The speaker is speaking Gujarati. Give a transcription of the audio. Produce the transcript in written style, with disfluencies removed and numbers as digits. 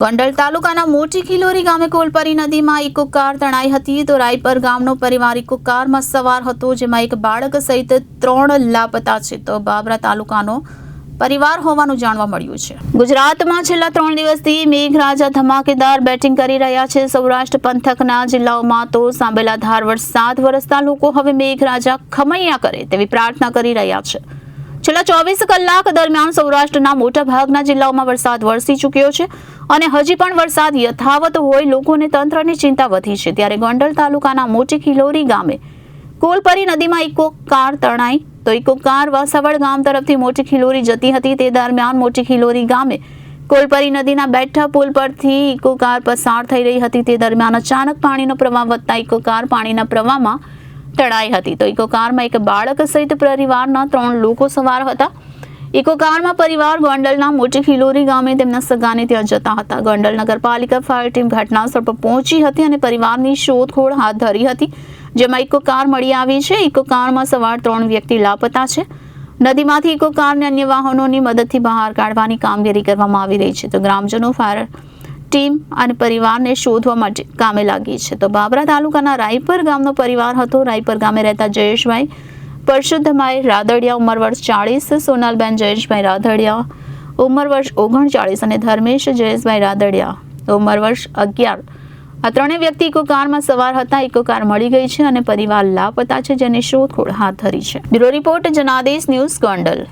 ગોંડલ તાલુકાના મોટી ખિલોરી ગામે કોલપરી નદીમાં ઇકો કાર તણાઈ હતી તો રાયપર ગામનો પરિવાર ઇકો કારમાં સવાર હતો, જેમાં એક બાળક સહિત 3 લાપતા છે તો બાબરા તાલુકાનો પરિવાર હોવાનું જાણવા મળ્યું છે। ગુજરાતમાં છેલ્લા 3 દિવસથી મેઘરાજા ધમાકેદાર બેટિંગ કરી રહ્યા છે। સૌરાષ્ટ્ર પંથકના જિલ્લાઓમાં તો સાંબેલાધાર વરસાદ વરસતા લોકો હવે મેઘરાજા ખમૈયા કરે તેવી પ્રાર્થના કરી રહ્યા છે। છેલ્લા 24 કલાક દરમિયાન સૌરાષ્ટ્રના મોટાભાગના જિલ્લાઓમાં વરસાદ વરસી ચૂક્યો છે અને હજી પણ વરસાદ યથાવત હોય લોકોને તંત્રની ચિંતા વધી છે। ત્યારે ગોંડલ તાલુકાના મોટી ખિલોરી ગામે કોલપરી નદીમાં ઇકો કાર તણાઈ તો ઇકો કાર વાસાવડ ગામ તરફથી મોટી ખિલોરી જતી હતી। તે દરમિયાન મોટી ખિલોરી ગામે કોલપરી નદીના બેઠા પુલ પરથી ઇકો કાર પસાર થઈ રહી હતી। તે દરમિયાન અચાનક પાણીનો પ્રવાહ વધતા ઇકો કાર પાણીના પ્રવાહમાં તણાઈ હતી તો ઇકો કારમાં એક બાળક સહિત પરિવારના 3 લોકો સવાર હતા। ઇકો કારમાં પરિવાર ગોંડલના મોટી ખિલોરી ગામે તેમના સગાને ત્યાં જતા હતા। ગોંડલ નગરપાલિકા ફાયર ટીમ ઘટનાસ્થળ પર પહોંચી હતી અને પરિવારની શોધખોળ હાથ ધરી હતી, જેમાં ઇકો કાર મળી આવી છે। ઇકો કારમાં સવાર 3 વ્યક્તિ લાપતા છે। નદીમાંથી ઇકો કારને અન્ય વાહનોની મદદથી બહાર કાઢવાની કામગીરી કરવામાં આવી રહી છે તો ગ્રામજનો ફાયર ટીમ અને પરિવારને શોધવા માટે કામે લાગી છે। તો બાબરા તાલુકાના રાયપર ગામનો પરિવાર હતો। રાયપર ગામે રહેતા જયેશભાઈ પરશુદ્ધભાઈ રાદડિયા ઉંમર વર્ષ 40, સોનલબેન જયેશભાઈ રાદડિયા ઉંમર વર્ષ 39 અને ધર્મેશ જયેશભાઈ રાદડિયા ઉંમર વર્ષ 11 આ 3 વ્યક્તિ ઇકો કારમાં સવાર હતા। ઇકો કાર મળી ગઈ છે અને પરિવાર લાપતા છે, જેની શોધખોળ હાથ ધરી છે। Bureau report Janadesh news Gondal.